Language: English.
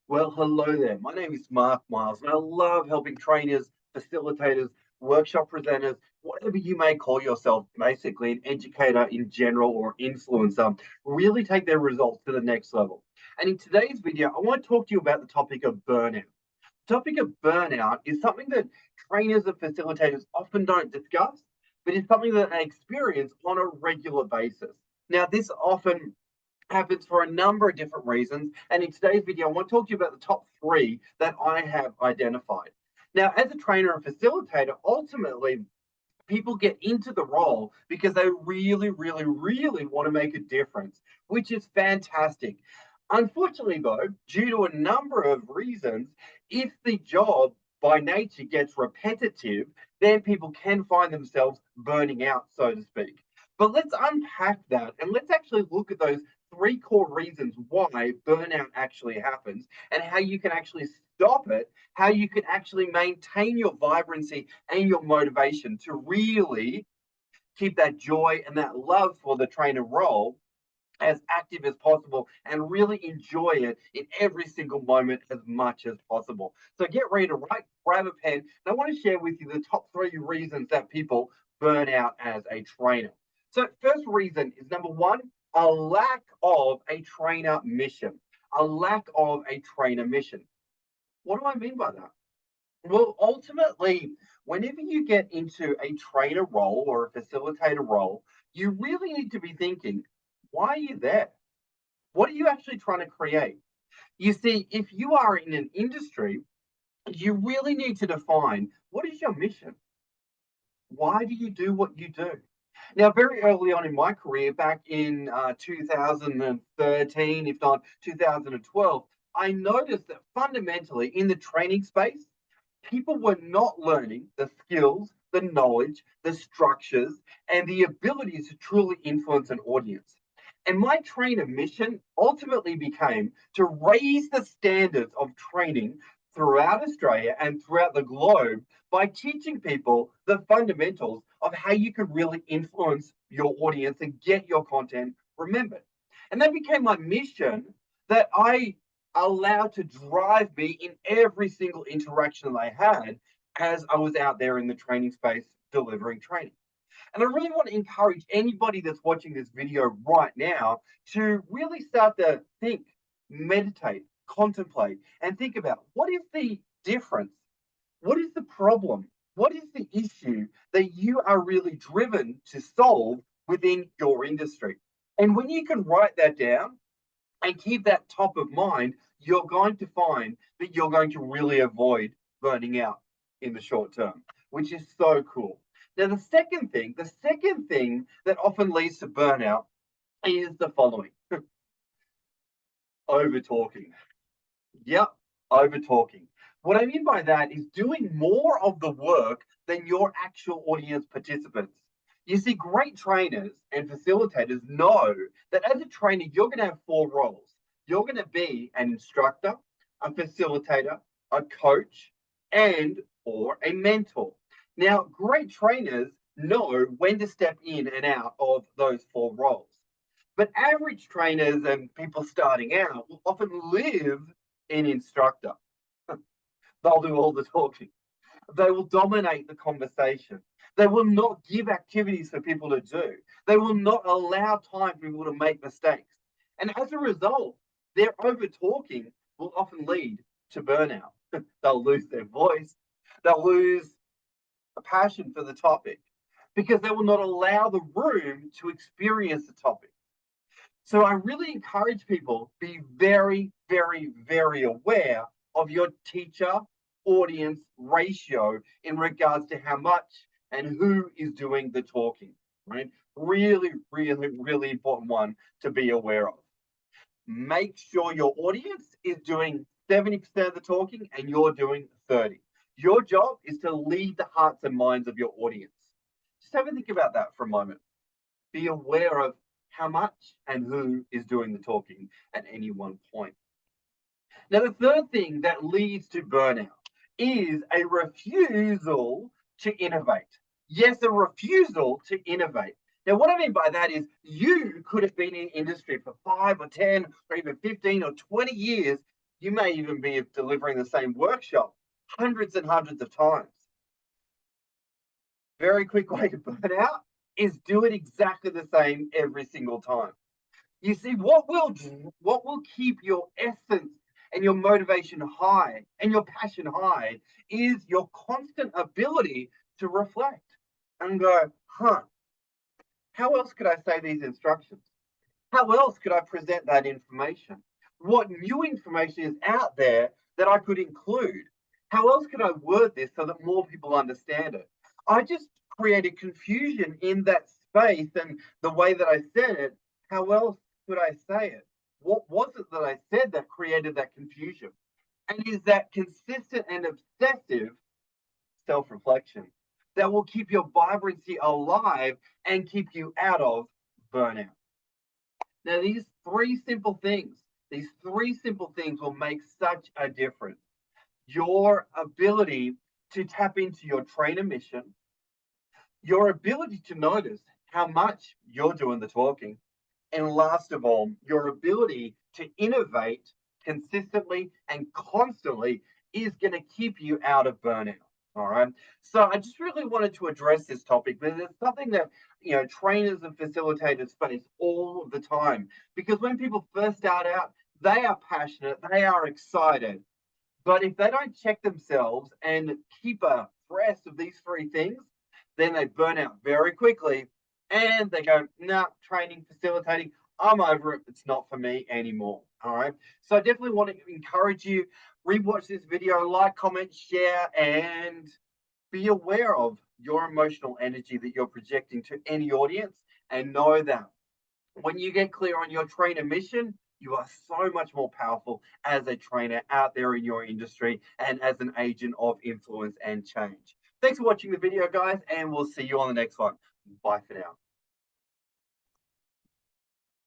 Well, hello there. My name is Mark Miles, and I love helping trainers, facilitators, workshop presenters, whatever you may call yourself, basically an educator in general or influencer, really take their results to the next level. And in today's video, I want to talk to you about the topic of burnout. The topic of burnout is something that trainers and facilitators often don't discuss, but it's something that they experience on a regular basis. Now, this often happens for a number of different reasons. And in today's video, I want to talk to you about the top three that I have identified. Now, as a trainer and facilitator, ultimately, people get into the role because they really, really, really want to make a difference, which is fantastic. Unfortunately, though, due to a number of reasons, if the job by nature gets repetitive, then people can find themselves burning out, so to speak. But let's unpack that and let's actually look at those three core reasons why burnout actually happens and how you can actually stop it, how you can actually maintain your vibrancy and your motivation to really keep that joy and that love for the trainer role as active as possible and really enjoy it in every single moment as much as possible. So get ready to write, grab a pen, and I want to share with you the top three reasons that people burn out as a trainer. So, first reason is number one, a lack of a trainer mission. A lack of a trainer mission. What do I mean by that? Well, ultimately, whenever you get into a trainer role or a facilitator role, you really need to be thinking, why are you there? What are you actually trying to create? You see, if you are in an industry, you really need to define what is your mission? Why do you do what you do? Now, very early on in my career, back in 2013, if not 2012, I noticed that fundamentally in the training space, people were not learning the skills, the knowledge, the structures, and the ability to truly influence an audience. And my trainer mission ultimately became to raise the standards of training throughout Australia and throughout the globe by teaching people the fundamentals of how you can really influence your audience and get your content remembered. And that became my mission that I allowed to drive me in every single interaction that I had as I was out there in the training space delivering training. And I really want to encourage anybody that's watching this video right now to really start to think, meditate, contemplate, and think about what is the difference? What is the problem? What is the issue that you are really driven to solve within your industry? And when you can write that down and keep that top of mind, you're going to find that you're going to really avoid burning out in the short term, which is so cool. Now, the second thing that often leads to burnout is the following: over talking. Yep, over talking. What I mean by that is doing more of the work than your actual audience participants. You see, great trainers and facilitators know that as a trainer, you're going to have four roles. You're going to be an instructor, a facilitator, a coach, and or a mentor. Now, great trainers know when to step in and out of those four roles. But average trainers and people starting out will often live in instructor. They'll do all the talking. They will dominate the conversation. They will not give activities for people to do. They will not allow time for people to make mistakes. And as a result, their over talking will often lead to burnout. They'll lose their voice. They'll lose a passion for the topic because they will not allow the room to experience the topic. So I really encourage people be very, very, very aware of your teacher audience ratio in regards to how much and who is doing the talking, right? Really, really, really important one to be aware of. Make sure your audience is doing 70% of the talking and you're doing 30. Your job is to lead the hearts and minds of your audience. Just have a think about that for a moment. Be aware of how much and who is doing the talking at any one point. Now, the third thing that leads to burnout is a refusal to innovate. Yes, a refusal to innovate. Now, what I mean by that is you could have been in industry for 5 or 10 or even 15 or 20 years You may even be delivering the same workshop hundreds and hundreds of times. Very quick way to burn out is do it exactly the same every single time. You see, what will keep your essence and your motivation high and your passion high is your constant ability to reflect and go, how else could I say these instructions? How else could I present that information? What new information is out there that I could include? How else could I word this so that more people understand it? I just created confusion in that space and the way that I said it. How else could I say it? What was it that I said that created that confusion? And is that consistent and obsessive self reflection that will keep your vibrancy alive and keep you out of burnout? Now, these three simple things will make such a difference. Your ability to tap into your trainer mission, your ability to notice how much you're doing the talking, and last of all, your ability to innovate consistently and constantly is going to keep you out of burnout. All right. So I just really wanted to address this topic because it's something that trainers and facilitators face all the time. Because when people first start out, they are passionate, they are excited. But if they don't check themselves and keep abreast of these three things, then they burn out very quickly and they go, nah, training, facilitating, I'm over it. It's not for me anymore. All right. So I definitely want to encourage you, rewatch this video, like, comment, share, and be aware of your emotional energy that you're projecting to any audience. And know that when you get clear on your trainer mission, you are so much more powerful as a trainer out there in your industry and as an agent of influence and change. Thanks for watching the video, guys, and we'll see you on the next one. Bye for now.